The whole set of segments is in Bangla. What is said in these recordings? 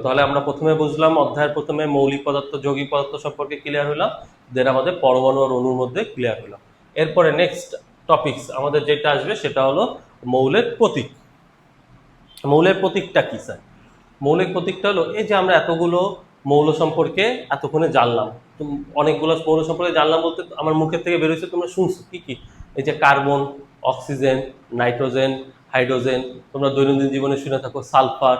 তাহলে আমরা প্রথমে বুঝলাম, অধ্যায়ের প্রথমে মৌলিক পদার্থ যৌগিক পদার্থ সম্পর্কে ক্লিয়ার হলাম, দেন আমাদের পরমাণু আর অণুর মধ্যে ক্লিয়ার হলাম। এরপরে নেক্সট টপিকস আমাদের যেটা আসবে সেটা হলো মৌলের প্রতীক। মৌলের প্রতীকটা কি স্যার? মৌলিক প্রতীকটা হলো, এই যে আমরা এতগুলো মৌল সম্পর্কে এতক্ষণে জানলাম, অনেকগুলো মৌল সম্পর্কে জানলাম বলতে আমার মুখের থেকে বেরোচ্ছে, তোমরা শুনছো কি কি? এই যে কার্বন, অক্সিজেন, নাইট্রোজেন, হাইড্রোজেন, তোমরা দৈনন্দিন জীবনে শুনে থাকো সালফার।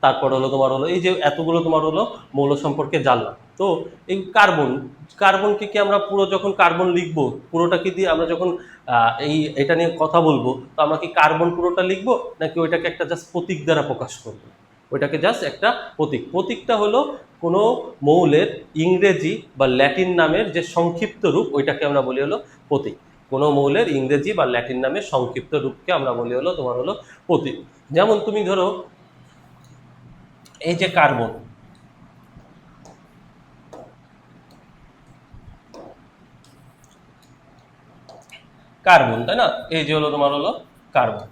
তারপর হলো তোমার হলো এই যে এতগুলো তোমার হলো মৌল সম্পর্কে জানলাম। তো এই কার্বনকে কি আমরা পুরো যখন কার্বন লিখবো পুরোটা কি দিয়ে আমরা যখন এটা নিয়ে কথা বলবো, তো আমরা কি কার্বন পুরোটা লিখবো নাকি ওইটাকে একটা জাস্ট প্রতীক দ্বারা প্রকাশ করবো? ওইটাকে জাস্ট একটা প্রতীকটা হলো কোনো মৌলের ইংরেজি বা ল্যাটিন নামের যে সংক্ষিপ্ত রূপ, ওইটাকে আমরা বলি হলো প্রতীক। কোনো মৌলের ইংরেজি বা ল্যাটিন নামের সংক্ষিপ্ত রূপকে আমরা বলি হলো তোমার হলো প্রতীক। যেমন তুমি ধরো এই যে কার্বন, তাই না? এই যে হলো তোমার হলো কার্বন।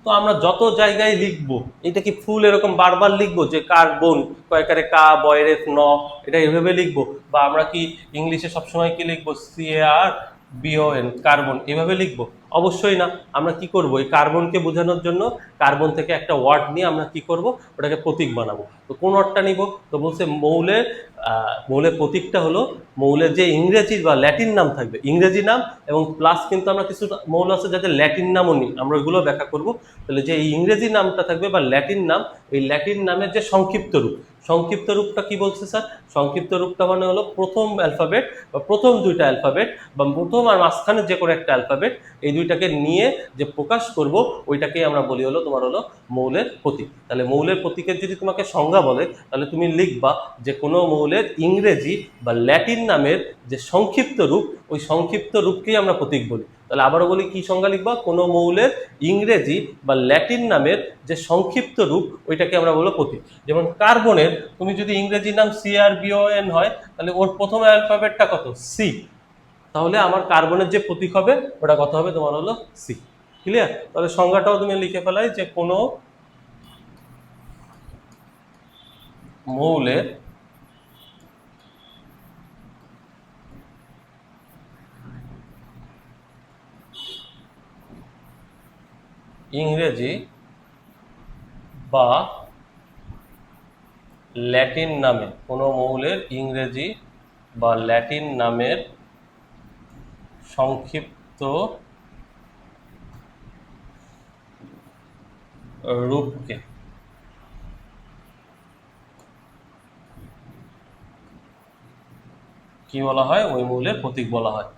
তো আমরা যত জায়গায় লিখবো, এটা কি ফুল এরকম বারবার লিখবো যে কার্বন, কয়েকারে কা বয়রে ন, এটা এভাবে লিখবো? বা আমরা কি ইংলিশে সবসময় কি লিখবো CARBON, কার্বন এভাবে লিখবো? অবশ্যই না। আমরা কি করব, এই কার্বনকে বোঝানোর জন্য কার্বন থেকে একটা ওয়ার্ড নিয়ে আমরা কি করব, ওটাকে প্রতীক বানাবো। তো কোন ওয়ার্ডটা নিব? তো বলছে মৌলের প্রতীকটা হলো মৌলের যে ইংরেজি বা ল্যাটিন নাম থাকবে, ইংরেজি নাম এবং প্লাস কিন্তু আমরা কিছু মৌল আছে যাদের ল্যাটিন নামও নিই, আমরা ওইগুলো ব্যাখ্যা করব। তাহলে যে এই ইংরেজি নামটা থাকবে বা ল্যাটিন নাম, এই ল্যাটিন নামের যে সংক্ষিপ্ত রূপ, সংক্ষিপ্ত রূপটা কি বলছে স্যার? সংক্ষিপ্ত রূপটা মানে হলো প্রথম অ্যালফাবেট বা প্রথম দুইটা অ্যালফাবেট বা প্রথম আর মাঝখানে যে কোনো একটা অ্যালফাবেট, এই দুইটাকে নিয়ে যে প্রকাশ করব, ওইটাকেই আমরা বলি হলো তোমার হলো মৌলের প্রতীক। তাহলে মৌলের প্রতীকের যদি তোমাকে সংজ্ঞা বলে, তাহলে তুমি লিখবা যে কোনো মৌলের ইংরেজি বা ল্যাটিন নামের যে সংক্ষিপ্ত রূপ, ওই সংক্ষিপ্ত রূপকেই আমরা প্রতীক বলি। তাহলে আবারও বলি, কি সংজ্ঞা লিখবা? কোনো মৌলের ইংরেজি বা ল্যাটিন নামের যে সংক্ষিপ্ত রূপ, ওইটাকে আমরা বলবো প্রতীক। যেমন কার্বনের তুমি যদি ইংরেজি নাম CRBON হয়, তাহলে ওর প্রথম অ্যালফাবেটটা কত? সি। তাহলে আমার কার্বনের যে প্রতীক হবে ওটা কত হবে? তোমার হলো সি। ক্লিয়ার? তাহলে সংজ্ঞাটাও তুমি লিখে ফেলাই যে কোনো মৌলের ইংরেজি বা ল্যাটিন নামে, কোনো মৌলের ইংরেজি বা ল্যাটিন নামের সংক্ষিপ্ত রূপকে কি বলা হয়? ওই মৌলের প্রতীক বলা হয়।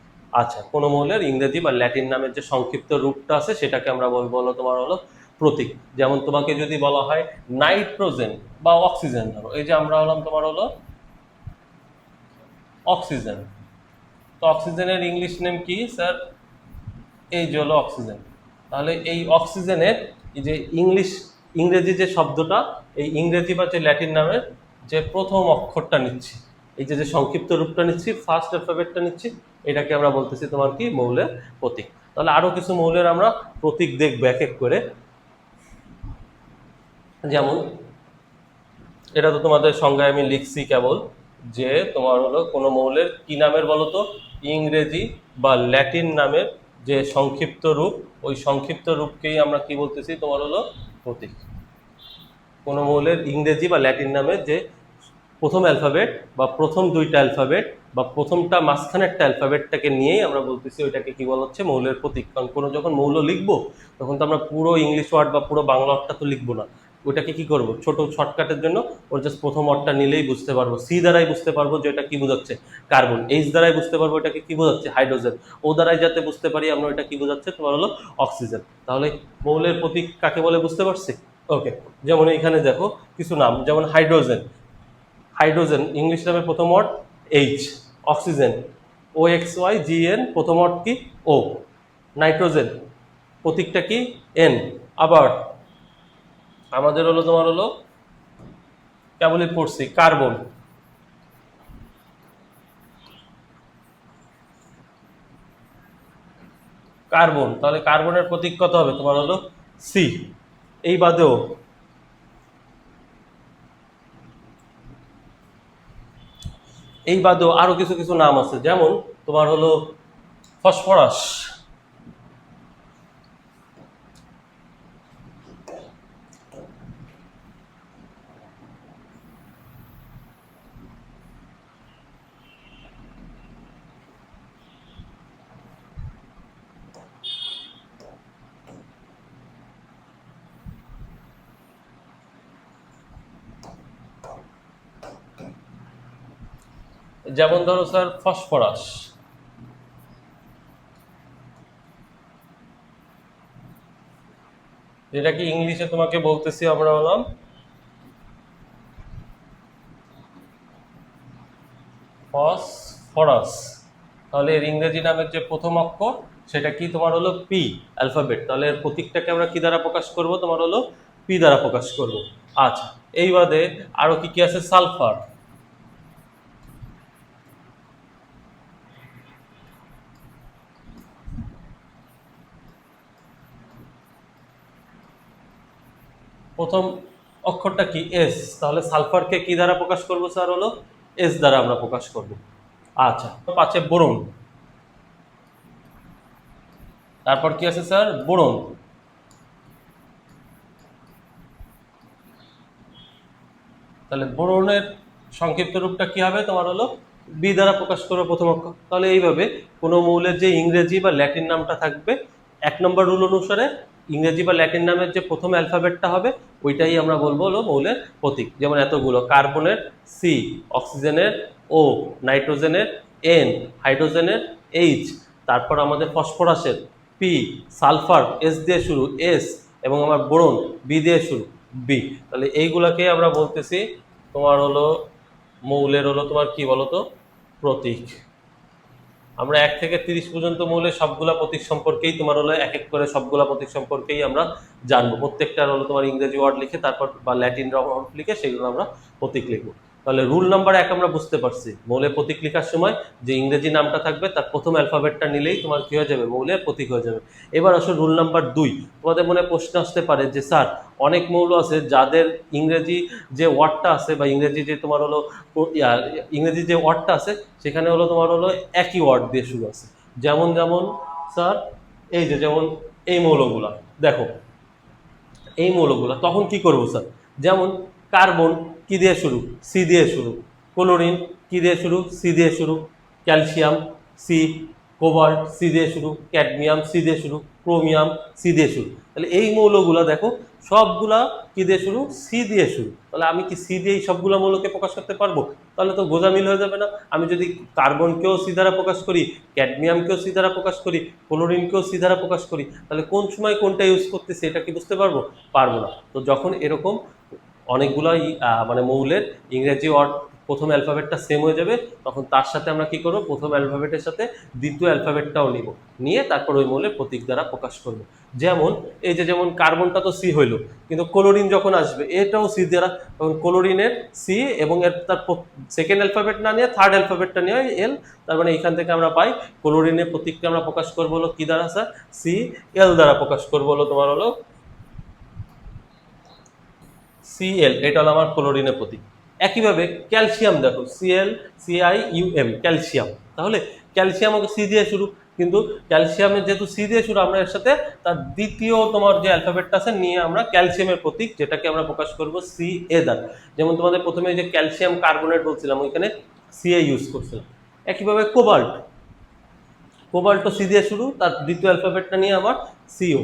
আচ্ছা, কোনো মৌলের ইংরেজি বা ল্যাটিন নামের যে সংক্ষিপ্ত রূপটা আছে সেটাকে আমরা বলবো হলো তোমার হলো প্রতীক। যেমন তোমাকে যদি বলা হয় নাইট্রোজেন বা অক্সিজেন, ধরো এই যে আমরা হলাম তোমার হলো অক্সিজেন, তো অক্সিজেনের ইংলিশ নেম কি স্যার? এই যে হলো অক্সিজেন। তাহলে এই অক্সিজেনের এই যে ইংরেজি যে শব্দটা, এই ইংরেজি বা যে ল্যাটিন নামের যে প্রথম অক্ষরটা নিচ্ছি, এই যে সংক্ষিপ্ত রূপটা নিচ্ছি, ফার্স্ট অ্যালফাবেটটা নিচ্ছি, এটাকে আমরা বলতেছি তোমার কি? মৌলের প্রতীক। তাহলে আরো কিছু মৌলের আমরা প্রতীক দেখবো এক এক করে। যেমন এটা তো তোমাদের সংজ্ঞায় আমি লিখছি কেবল, যে তোমার হলো কোনো মৌলের কি নামের বলো তো? ইংরেজি বা ল্যাটিন নামের যে সংক্ষিপ্ত রূপ, ওই সংক্ষিপ্ত রূপকেই আমরা কি বলতেছি? তোমার হলো প্রতীক। কোনো মৌলের ইংরেজি বা ল্যাটিন নামের যে প্রথম অ্যালফাবেট বা প্রথম দুইটা অ্যালফাবেট বা প্রথমটা মাঝখানেরটা অ্যালফাবেটটাকে নিয়েই আমরা বলতেছি ওইটাকে কি বলা হচ্ছে? মৌলের প্রতীক। কারণ কোনো যখন মৌল লিখবো তখন তো আমরা পুরো ইংলিশ ওয়ার্ড বা পুরো বাংলা ওয়ার্ডটা তো লিখবো না, ওইটাকে কি করব? ছোট শর্টকাটের জন্য ওর জাস্ট প্রথম ওয়ার্ডটা নিলেই বুঝতে পারবো। সি দ্বারাই বুঝতে পারবো যে এটা কি বোঝাচ্ছে? কার্বন। এইচ দ্বারাই বুঝতে পারবো এটাকে কি বোঝাচ্ছে? হাইড্রোজেন। ও দ্বারাই যাতে বুঝতে পারি আমরা এটা কি বোঝাচ্ছে? তোমার হলো অক্সিজেন। তাহলে মৌলের প্রতীক কাকে বলে বুঝতে পারছি? ওকে। যেমন এইখানে দেখো কিছু নাম, যেমন হাইড্রোজেন, ইংলিশ নামের প্রথম ওয়ার্ড এইচ। অক্সিজেন OXYGN, প্রথম ওয়ার্ড কি? ও। নাইট্রোজেন প্রতীকটা কি? এন। আবার আমাদের হলো তোমার হলো কেবলই পড়ছি কার্বন, তাহলে কার্বনের প্রতীক কত হবে? তোমার হলো সি। এই বাদেও এই বাদেও আরো কিছু কিছু নাম আছে, যেমন তোমার হলো ফসফরাস, যেমন ধরো স্যার ফসফরাস, যেটা কি ইংলিশে তোমাকে বলতেছি আমরা হলাম ফসফরাস। তাহলে এর ইংরেজি নামের যে প্রথম অক্ষর সেটা কি তোমার হলো পি অ্যালফাবেট, তাহলে এর প্রতীকটাকে আমরা কি দ্বারা প্রকাশ করব, তোমার হলো পি দ্বারা প্রকাশ করব। আচ্ছা, এই বাদে আরো কি কি আছে, সালফার, প্রথম অক্ষরটা কি এস, তাহলে সালফারকে কি দ্বারা প্রকাশ করব স্যার, হলো এস দ্বারা আমরা প্রকাশ করব। আচ্ছা, পাঁচে বোরন, তারপর কি আছে স্যার, বোরন, তাহলে বোরনের সংক্ষিপ্ত রূপটা কি হবে, তোমার হলো বি দ্বারা প্রকাশ করবো প্রথম অক্ষর। তাহলে এইভাবে কোনো মৌলের যে ইংরেজি বা ল্যাটিন নামটা থাকবে, 1 নম্বর রুল অনুসারে ইংরেজি বা ল্যাটিন নামের যে প্রথম অ্যালফাবেটটা হবে ওইটাই আমরা বলবো হলো মৌলের প্রতীক। যেমন এতগুলো, কার্বনের সি, অক্সিজেনের ও, নাইট্রোজেনের এন, হাইড্রোজেনের এইচ, তারপর আমাদের ফসফরাসের পি, সালফার এস দিয়ে শুরু এস, এবং আমার বোরন বি দিয়ে শুরু বি। তাহলে এইগুলাকে আমরা বলতেছি তোমার হলো মৌলের হলো তোমার কি বলতো প্রতীক। আমরা 1 থেকে 30 পর্যন্ত মৌলের সবগুলা প্রতীক সম্পর্কেই তোমার হলো এক এক করে সবগুলা প্রতীক সম্পর্কেই আমরা জানবো। প্রত্যেকটার হলো তোমার ইংরেজি ওয়ার্ড লিখে তারপর বা ল্যাটিন ওয়ার্ড লিখে সেগুলো আমরা প্রতীক লিখবো। তাহলে রুল নাম্বার 1 আমরা বুঝতে পারছি, মৌলের প্রতীক লেখার সময় যে ইংরেজি নামটা থাকবে তার প্রথম অ্যালফাবেটটা নিলেই তোমার কি হয়ে যাবে, মৌলের প্রতীক হয়ে যাবে। এবার আসো রুল নাম্বার 2। তোমাদের মনে প্রশ্ন আসতে পারে যে স্যার অনেক মৌল আছে যাদের ইংরেজি যে ওয়ার্ডটা আছে বা ইংরেজি যে তোমার হলো ইংরেজি যে ওয়ার্ডটা আছে সেখানে হলো তোমার হলো একই ওয়ার্ড দিয়ে শুরু আছে। যেমন যেমন স্যার এই যে যেমন এই মৌলগুলা দেখো, এই মৌলগুলা তখন কি করব স্যার, যেমন কার্বন কি দিয়ে শুরু, সি দিয়ে শুরু, ক্লোরিন কি দিয়ে শুরু, সি দিয়ে শুরু, ক্যালসিয়াম সি, কোবাল্ট সি দিয়ে শুরু, ক্যাডমিয়াম সি দিয়ে শুরু, ক্রোমিয়াম সি দিয়ে শুরু। তাহলে এই মৌলগুলা দেখো সবগুলা কি দিয়ে শুরু, সি দিয়ে শুরু। তাহলে আমি কি সি দিয়ে সবগুলা মৌলকে প্রকাশ করতে পারবো? তাহলে তো গোজামিল হয়ে যাবে না। আমি যদি কার্বনকেও সি দ্বারা প্রকাশ করি, ক্যাডমিয়ামকেও সি দ্বারা প্রকাশ করি, ক্লোরিনকেও সি দ্বারা প্রকাশ করি, তাহলে কোন সময় কোনটা ইউজ করতেছি এটা কি বুঝতে পারবো? পারবো না। তো যখন এরকম অনেকগুলাই মানে মৌলের ইংরেজি ওয়ার্ড প্রথম অ্যালফাবেটটা সেম হয়ে যাবে তখন তার সাথে আমরা কি করব, প্রথম অ্যালফাবেটের সাথে দ্বিতীয় অ্যালফাবেটটাও নিব, নিয়ে তারপর ওই মৌলের প্রতীক দ্বারা প্রকাশ করব। যেমন এই যে যেমন কার্বনটা তো সি হইলো, কিন্তু ক্লোরিন যখন আসবে এটাও সি দ্বারা, তখন ক্লোরিনের সি এবং এর তার সেকেন্ড অ্যালফাবেট না নিয়ে থার্ড অ্যালফাবেটটা নিয়ে এল। তার মানে এখান থেকে আমরা পাই ক্লোরিনের প্রতীকটা আমরা প্রকাশ করবো হলো কি দ্বারা স্যার, সি এল দ্বারা প্রকাশ করবো হলো তোমার হলো সিএল, এটা হলো আমার ক্লোরিনের প্রতীক। একইভাবে ক্যালসিয়াম দেখো সিএল সিআইইউএম ক্যালসিয়াম, তাহলে ক্যালসিয়ামকে সি দিয়ে শুরু, কিন্তু ক্যালসিয়ামের যেহেতু সি দিয়ে শুরু আমরা এর সাথে তার দ্বিতীয় তোমার যে অ্যালফাবেটটা আছে নিয়ে আমরা ক্যালসিয়ামের প্রতীক যেটাকে আমরা প্রকাশ করব সি এ দ্বারা। যেমন তোমাদের প্রথমে যে ক্যালসিয়াম কার্বনেট বলছিলাম ওইখানে সিএ ইউজ করছিলাম। একইভাবে কোবাল্ট, কোবাল্টও সি দিয়ে শুরু, তার দ্বিতীয় অ্যালফাবেটটা নিয়ে আমার সিও।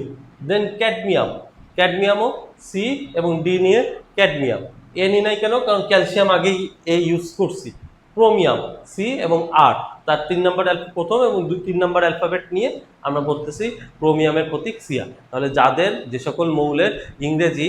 দেন ক্যাডমিয়াম, ক্যাডমিয়ামও সি এবং ডি নিয়ে ক্যাডমিয়াম। এ নি নাই কেন, কারণ ক্যালসিয়াম আগেই এ ইউজ করছি। ক্রোমিয়াম সি এবং আর, তার 3 নম্বর প্রথম এবং 3 নম্বর অ্যালফাবেট নিয়ে আমরা বলতেছি ক্রোমিয়ামের প্রতীক সিয়া। তাহলে যাদের যে সকল মৌলের ইংরেজি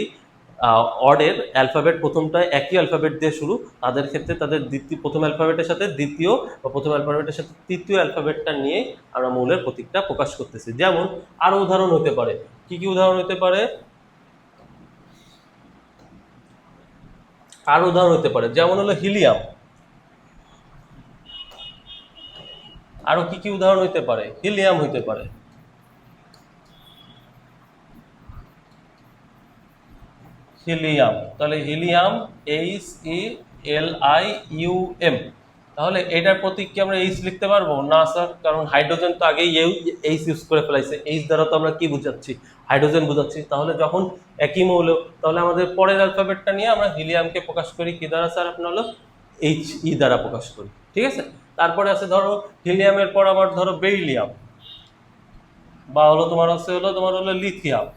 অর্ডের অ্যালফাবেট প্রথমটা একই অ্যালফাবেট দিয়ে শুরু, তাদের ক্ষেত্রে তাদের প্রথম অ্যালফাবেটের সাথে দ্বিতীয় বা প্রথম অ্যালফাবেটের সাথে তৃতীয় অ্যালফাবেটটা নিয়ে আমরা মৌলের প্রতীকটা প্রকাশ করতেছি। যেমন আরো উদাহরণ হতে পারে, কি কি উদাহরণ হতে পারে, আরো উদাহরণ হতে পারে যেমন হলো হিলিয়াম। আরো কি কি উদাহরণ হতে পারে, হিলিয়াম হইতে পারে, হিলিয়াম। তাহলে helium H E L I U M, তাহলে এটার প্রতীক কি আমরা এইচ লিখতে পারবো না স্যার, কারণ হাইড্রোজেন তো আগেই এইচ ইউজ করে ফেলাইছে, এইচ দ্বারা তো আমরা কি বুঝাচ্ছি, হাইড্রোজেন বুঝাচ্ছি। তাহলে যখন একই মৌল, তাহলে আমাদের পরের অ্যালফাবেটটা নিয়ে আমরা হিলিয়ামকে প্রকাশ করি কি দ্বারা স্যার, আপনার হলো এইচ ই দ্বারা প্রকাশ করি, ঠিক আছে। তারপরে আছে ধরো হিলিয়ামের পর আমার ধরো বেরিলিয়াম, বা হলো তোমার হলো লিথিয়াম,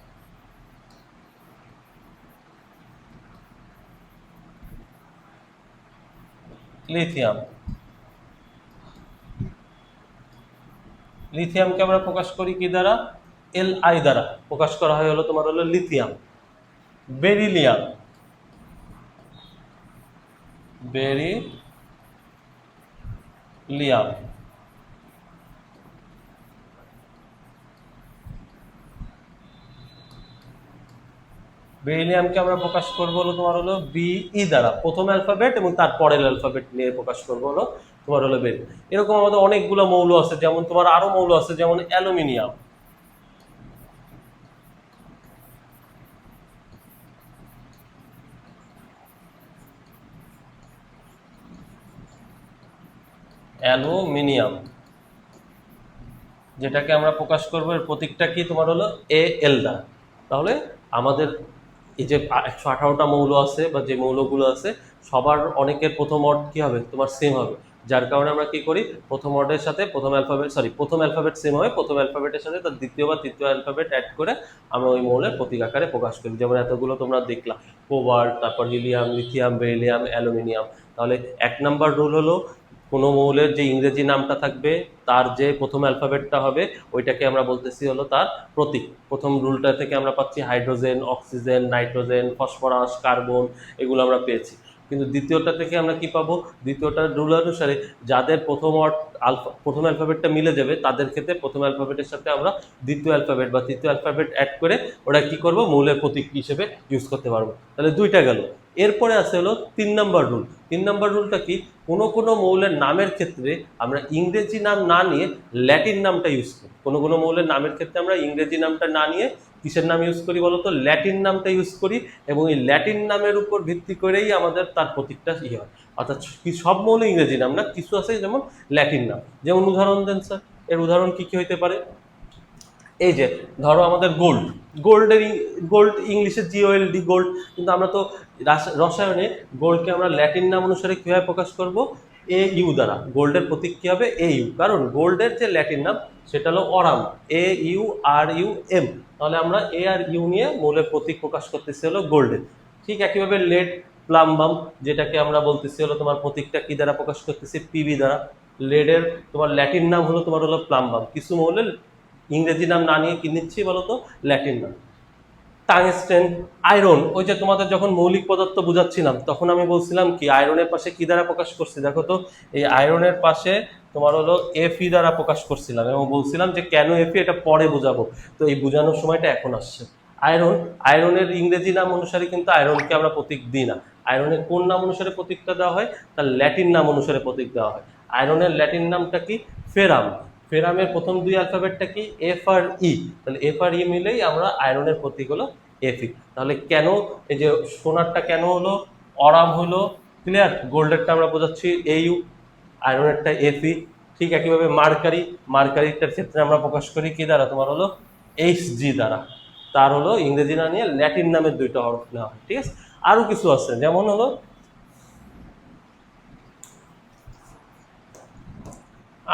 লিথিয়াম লিথিয়ামকে আমরা প্রকাশ করি কি দ্বারা, এল আই দ্বারা প্রকাশ করা হয় হলো তোমার হলো লিথিয়াম। বেরিলিয়াম, বেরিলিয়াম বেরিলিয়ামকে আমরা প্রকাশ করবো হলো তোমার হলো বিই দ্বারা, প্রথম অ্যালফাবেট এবং তার পরের অ্যালফাবেট নিয়ে প্রকাশ করবো হলো তোমার হলো বেরি। এরকম আমাদের অনেকগুলো মৌল আছে, যেমন তোমার আরো মৌল আছে, যেমন অ্যালুমিনিয়াম, অ্যালুমিনিয়াম যেটাকে আমরা প্রকাশ করবো, এর প্রতীকটা কি তোমার হলো এ এল দ্বারা। তাহলে আমাদের এই যে 118টা মৌল আছে বা যে মৌলগুলো আছে, সবার অনেকের প্রথম অর্ড কি হবে তোমার সেম হবে, যার কারণে আমরা কি করি, প্রথম অর্ডের সাথে প্রথম অ্যালফাবেট সেম হয়, প্রথম অ্যালফাবেটের সাথে তার দ্বিতীয় বা তৃতীয় অ্যালফাবেট অ্যাড করে আমরা ওই মৌলের প্রতীক আকারে প্রকাশ করি। যেমন এতগুলো তোমরা দেখলা, কোবাল্ট, তারপর হিলিয়াম, লিথিয়াম, বেরিলিয়াম, অ্যালুমিনিয়াম। তাহলে 1 নম্বর রুল হলো কোনো মৌলের যে ইংরেজি নামটা থাকবে তার যে প্রথম অ্যালফাবেটটা হবে ওইটাকে আমরা বলতেছি হলো তার প্রতীক। প্রথম রুলটা থেকে আমরা পাচ্ছি hydrogen, oxygen, nitrogen, phosphorus, carbon, এগুলো আমরা পেয়েছি। কিন্তু দ্বিতীয়টা থেকে আমরা কি পাবো, দ্বিতীয়টার রুল অনুসারে যাদের প্রথম অ্যালফাবেটটা মিলে যাবে তাদের ক্ষেত্রে প্রথম অ্যালফাবেটের সাথে আমরা দ্বিতীয় অ্যালফাবেট বা তৃতীয় অ্যালফাবেট অ্যাড করে ওটা কি করব, মৌলের প্রতীক হিসেবে ইউজ করতে পারবো। তাহলে 2টা গেল। এরপরে আছে হলো 3 নম্বর রুল। 3 নম্বর রুলটা কি, কোনো মৌলের নামের ক্ষেত্রে আমরা ইংরেজি নাম না নিয়ে ল্যাটিন নামটা ইউজ করি। কোনো মৌলের নামের ক্ষেত্রে আমরা ইংরেজি নামটা না নিয়ে কিসের নাম ইউজ করি বলতো, ল্যাটিন নামটা ইউজ করি, এবং এই ল্যাটিন নামের উপর ভিত্তি করেই আমাদের তার প্রতীকটা ইয়ে হয়। অর্থাৎ কি সব মৌল ইংরেজি নাম না, কিছু আছে যেমন ল্যাটিন নাম। যেমন উদাহরণ দেন স্যার, এর উদাহরণ কি কি হইতে পারে, এই যে ধরো আমাদের গোল্ড ইংলিশে GOLD, গোল্ড, কিন্তু আমরা তো রসায়নে গোল্ডকে আমরা ল্যাটিন নাম অনুসারে কিভাবে প্রকাশ করব, AU দ্বারা। গোল্ডের প্রতীক কি হবে, AU, কারণ গোল্ডের যে ল্যাটিন নাম সেটা হলো অরাম, AURUM। তাহলে আমরা A আর ইউ নিয়ে মৌলের প্রতীক প্রকাশ করতেছি হলো গোল্ডের। ঠিক একইভাবে লেড, প্লাম্বাম, যেটাকে আমরা বলতেছি হলো তোমার প্রতীকটা কি দ্বারা প্রকাশ করতেছি, PB দ্বারা। লেডের তোমার ল্যাটিন নাম হলো তোমার হলো প্লাম্বাম, কিছু মৌলের ইংরেজি নাম না নিয়ে কি নিচ্ছি বলতো, ল্যাটিন নাম। টাংস্টেন, আয়রন, ওই যে তোমাদের যখন মৌলিক পদার্থ বুঝাচ্ছিলাম তখন আমি বলছিলাম কি আয়রনের পাশে কি দ্বারা প্রকাশ করছি, দেখো তো এই আয়রনের পাশে তোমার হলো Fe দ্বারা প্রকাশ করছিলাম, এবং বলছিলাম যে কেন Fe এটা পরে বোঝাবো, তো এই বোঝানোর সময়টা এখন আসছে। আয়রনের ইংরেজি নাম অনুসারে কিন্তু আয়রনকে আমরা প্রতীক দিই না। আয়রনের কোন নাম অনুসারে প্রতীকটা দেওয়া হয়, তার ল্যাটিন নাম অনুসারে প্রতীক দেওয়া হয়। আয়রনের ল্যাটিন নামটা কি, ফেরাম। ফেরামের প্রথম 2 অ্যালফাবেটটা কি, F আর E। তাহলে F আর E মিলেই আমরা আয়রনের প্রতীক হলো Fe। তাহলে কেন এই যে সোনারটা কেন হলো অরাম হলো, ক্লিয়ার। গোল্ডেরটা আমরা বোঝাচ্ছি AU, আয়রনেরটা Fe। ঠিক একইভাবে মার্কারিটার ক্ষেত্রে আমরা প্রকাশ করি কি দ্বারা, তোমার হলো HG দ্বারা। তার হলো ইংরেজি না নিয়ে ল্যাটিন নামের 2টা হরফ নেওয়া হয়, ঠিক আছে। আরো কিছু আছে, যেমন হলো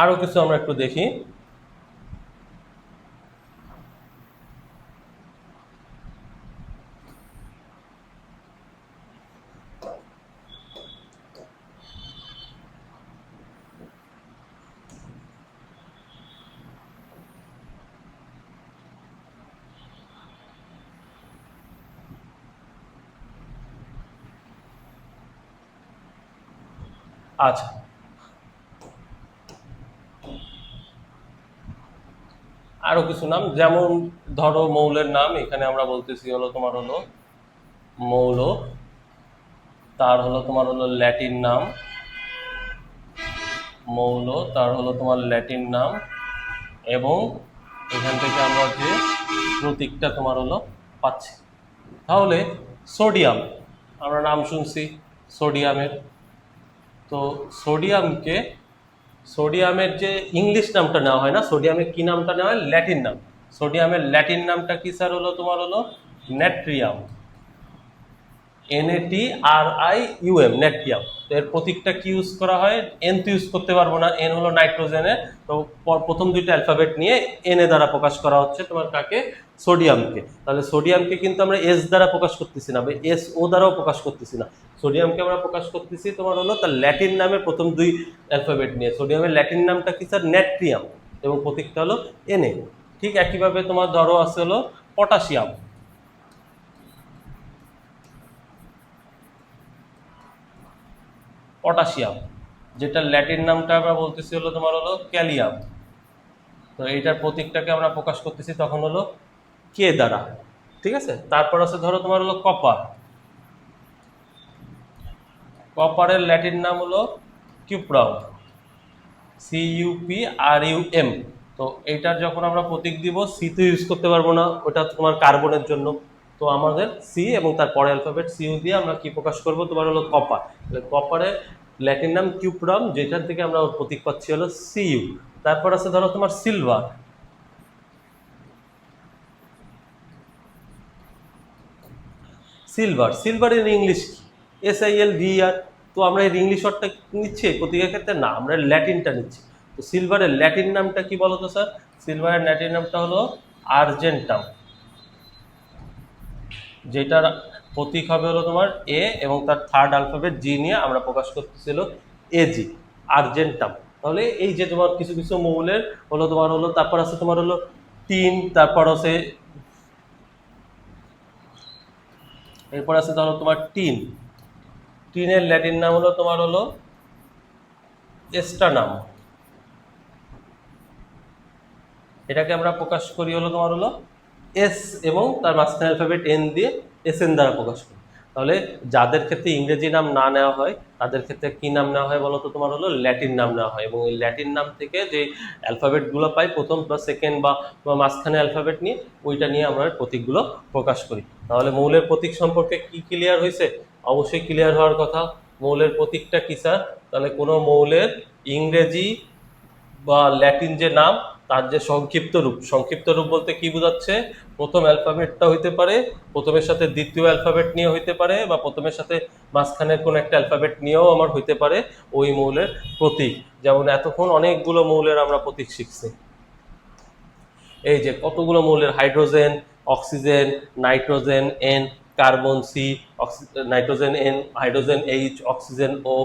আরো কিছু আমরা একটু দেখি। আচ্ছা, আরো কিছু নাম, যেমন ধরো মৌলের নাম, এখানে আমরা বলতেছি হলো তোমার হলো মৌল, তার হলো তোমার হলো ল্যাটিন নাম, মৌল তার হলো তোমার ল্যাটিন নাম, এবং এখান থেকে আমরা যে প্রতীকটা তোমার হলো পাচ্ছি। তাহলে সোডিয়াম, আমরা নাম শুনছি সোডিয়ামের, তো সোডিয়ামকে, সোডিয়ামের যে ইংলিশ নামটা নেওয়া হয় না, সোডিয়ামের কি নামটা নেওয়া হয়, ল্যাটিন নাম। সোডিয়ামের ল্যাটিন নামটা কি স্যার হলো তোমার হলো ন্যাট্রিয়াম, NaTrium, ন্যাট্রিয়াম। তো এর প্রতীকটা কি ইউজ করা হয়, এন তো ইউজ করতে পারবো না, এন হলো নাইট্রোজেনের, তো প্রথম দুইটা অ্যালফাবেট নিয়ে এন এ দ্বারা প্রকাশ করা হচ্ছে তোমার কাকে, সোডিয়ামকে। তাহলে সোডিয়ামকে কিন্তু আমরা এস দ্বারা প্রকাশ করতেছি না, এস ও দ্বারাও প্রকাশ করতেছি না, সোডিয়ামকে আমরা প্রকাশ করতেছি তোমার হলো তার ল্যাটিন নামের প্রথম দুই অ্যালফাবেট নিয়ে। সোডিয়ামের ল্যাটিন নামটা কি স্যার, ন্যাট্রিয়াম, এবং প্রতীকটা হলো Na। ঠিক একইভাবে তোমার ধরো আছে হলো পটাশিয়াম, পটাশিয়াম যেটা ল্যাটিন নামটা আমরা বলতেছি হলো তোমার হলো ক্যালিয়াম। তো এইটার প্রতীকটাকে আমরা প্রকাশ করতেছি তখন হলো কে দ্বারা। ঠিক আছে, তারপর আছে ধরো তোমার হলো কপার, কপারের ল্যাটিন নাম হলো কিউপ্রাম, CuPrUm। তো এইটার যখন আমরা প্রতীক দিব, সি তো ইউজ করতে পারবো না, ওটা তোমার কার্বনের জন্য, তো আমাদের সি এবং তার পরে অ্যালফাবেট সিউ দিয়ে আমরা কি প্রকাশ করব, তোমার হলো কপার। কপারের ল্যাটিন নাম কিউপ্রাম, যেটার থেকে আমরা ওর প্রতীক পাচ্ছি হলো Cu। তারপর আছে ধরো তোমার সিলভার, সিলভারের ইংলিশ কি, SILVER। তো আমরা এর ইংলিশ ওয়ার্ডটা নিচ্ছি এই প্রতীকের ক্ষেত্রে না, আমরা ল্যাটিনটা নিচ্ছি। তো সিলভারের ল্যাটিন নামটা কি বলতো স্যার, সিলভারের ল্যাটিন নামটা হলো আর্জেন্টাম, যেটার প্রতীক হবে হলো তোমার এ এবং তার থার্ড অ্যালফাবেট জি নিয়ে আমরা প্রকাশ করতেছিল AG, আর্জেন্টাম। তাহলে এই যে তোমার কিছু কিছু মৌলের হলো তোমার হলো, তারপর আছে তোমার হলো টিন, তারপর আছে এরপর আছে ধরো তোমার টিন, টিনের ল্যাটিন নাম হলো তোমার হলো এস্টানাম, এটাকে আমরা প্রকাশ করি হলো তোমার হলো এস এবং তার মাঝখানে অ্যালফাবেট এন দিয়ে SN দ্বারা প্রকাশ করি। তাহলে যাদের ক্ষেত্রে ইংরেজি নাম না নেওয়া হয় তাদের ক্ষেত্রে কি নাম নেওয়া হয় বলতো, তোমার হলো ল্যাটিন নাম নেওয়া হয়, এবং এই ল্যাটিন নাম থেকে যে অ্যালফাবেটগুলো পাই প্রথম বা সেকেন্ড বা মাঝখানে অ্যালফাবেট নিয়ে, ওইটা নিয়ে আমরা প্রতীকগুলো প্রকাশ করি। তাহলে মৌলের প্রতীক সম্পর্কে কি ক্লিয়ার হয়েছে, অবশ্যই ক্লিয়ার হওয়ার কথা। মৌলের প্রতীকটা কি স্যার, তাহলে কোনো মৌলের ইংরেজি বা ল্যাটিন যে নাম তার যে সংক্ষিপ্ত রূপ, সংক্ষিপ্ত রূপ বলতে কি বোঝাচ্ছে, প্রথম অ্যালফাবেটটা হইতে পারে, প্রথমের সাথে দ্বিতীয় অ্যালফাবেট নিয়ে হইতে পারে, বা প্রথমের সাথে মাঝখানের কোন একটা অ্যালফাবেট নিয়েও আমার হইতে পারে ওই মৌলের প্রতীক। যেমন এতক্ষণ অনেকগুলো মৌলের আমরা প্রতীক শিখছি, এই যে কতগুলো মৌলের, hydrogen, oxygen, nitrogen N, carbon C, nitrogen N, hydrogen H, oxygen O।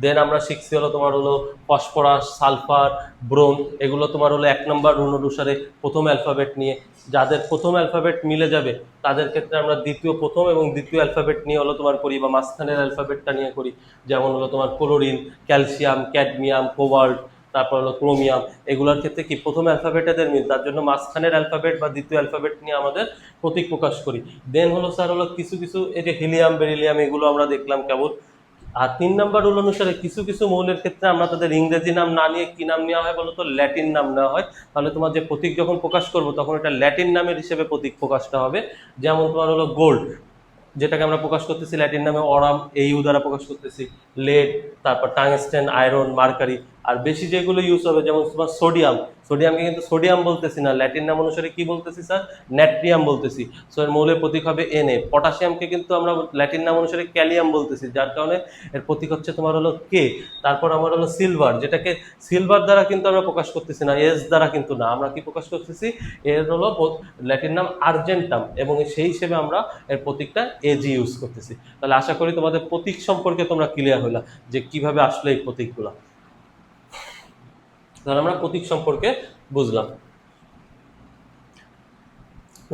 দেন আমরা শিখছি হলো তোমার হলো ফসফরাস, সালফার, ব্রোন, এগুলো তোমার হলো 1 নম্বর রুল অনুসারে প্রথম অ্যালফাবেট নিয়ে। যাদের প্রথম অ্যালফাবেট মিলে যাবে তাদের ক্ষেত্রে আমরা দ্বিতীয়, প্রথম এবং দ্বিতীয় অ্যালফাবেট নিয়ে হলো তোমার করি, বা মাঝখানের অ্যালফাবেটটা নিয়ে করি। যেমন হলো তোমার ক্লোরিন, ক্যালসিয়াম, ক্যাডমিয়াম, কোবাল্ট, তারপর হলো ক্রোমিয়াম, এগুলোর ক্ষেত্রে কি প্রথম অ্যালফাবেটের মিল, তার জন্য মাঝখানের অ্যালফাবেট বা দ্বিতীয় অ্যালফাবেট নিয়ে আমাদের প্রতীক প্রকাশ করি। দেন হলো স্যার হলো কিছু কিছু এই যে হিলিয়াম, বেরিলিয়াম, এগুলো আমরা দেখলাম কেবল। আর 3 নম্বর রুল অনুসারে কিছু কিছু মৌলের ক্ষেত্রে আমরা তাদের ইংরেজি নাম না নিয়ে কি নাম নেওয়া হয় বলতো, ল্যাটিন নাম নেওয়া হয়। তাহলে তোমার যে প্রতীক যখন প্রকাশ করবো তখন এটা ল্যাটিন নামের হিসেবে প্রতীক প্রকাশটা হবে। যেমন তোমার হলো গোল্ড, যেটাকে আমরা প্রকাশ করতেছি ল্যাটিন নামে অরাম, AU দ্বারা প্রকাশ করতেছি। লেড, তারপর টাংস্টেন, আয়রন, মার্কারি। আর বেশি যেগুলো ইউজ হবে যেমন তোমার সোডিয়াম, সোডিয়ামকে কিন্তু সোডিয়াম বলতেছি না, ল্যাটিন নাম অনুসারে কি বলতেছি স্যার, ন্যাট্রিয়াম বলতেছি। সো এর মৌলের প্রতীক হবে Na। পটাশিয়ামকে কিন্তু আমরা ল্যাটিন নাম অনুসারে ক্যালিয়াম বলতেছি, যার কারণে এর প্রতীক হচ্ছে তোমার হলো K। তারপর আমার হলো সিলভার, যেটাকে সিলভার দ্বারা কিন্তু আমরা প্রকাশ করতেছি না, S দ্বারা কিন্তু না, আমরা কি প্রকাশ করতেছি, এর হলো ল্যাটিন নাম আর্জেন্টাম, এবং সেই হিসেবে আমরা এর প্রতীকটা AG ইউজ করতেছি। তাহলে আশা করি তোমাদের প্রতীক সম্পর্কে তোমরা ক্লিয়ার হইলা যে কিভাবে আসলে এই প্রতীকগুলো। তাহলে আমরা প্রতীক সম্পর্কে বুঝলাম।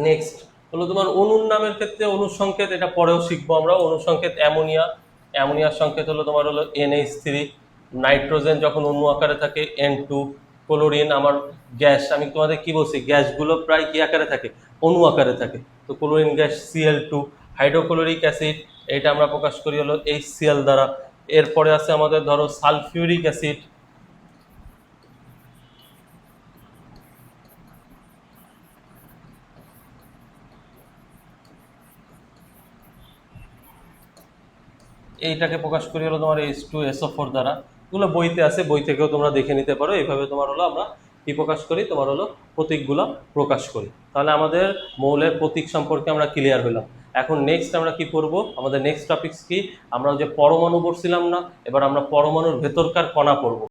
নেক্সট হলো তোমার অণুর নামের ক্ষেত্রে অণুর সংকেত, এটা পরেও শিখবো আমরা। অণুর সংকেত অ্যামোনিয়া, অ্যামোনিয়ার সংকেত হলো তোমার হলো NH3। নাইট্রোজেন যখন অণু আকারে থাকে N2। ক্লোরিন আমার গ্যাস, আমি তোমাদের কি বলছি, গ্যাসগুলো প্রায় কি আকারে থাকে, অণু আকারে থাকে, তো chlorine gas Cl2। Hydrochloric acid, এটা আমরা প্রকাশ করি হলো HCl দ্বারা। এরপরে আছে আমাদের ধরো সালফিউরিক অ্যাসিড, এইটাকে প্রকাশ করি হলো তোমার H2SO4 দ্বারা। এগুলো বইতে আছে, বই থেকেও তোমরা দেখে নিতে পারো। এইভাবে তোমার হলো আমরা কি প্রকাশ করি, তোমার হলো প্রতীকগুলো প্রকাশ করি। তাহলে আমাদের মৌলের প্রতীক সম্পর্কে আমরা ক্লিয়ার হলাম। এখন নেক্সট আমরা কি করব, আমাদের নেক্সট টপিকস কি, আমরা যে পরমাণু পড়ছিলাম না, এবার আমরা পরমাণুর ভেতরকার কণা পড়ব।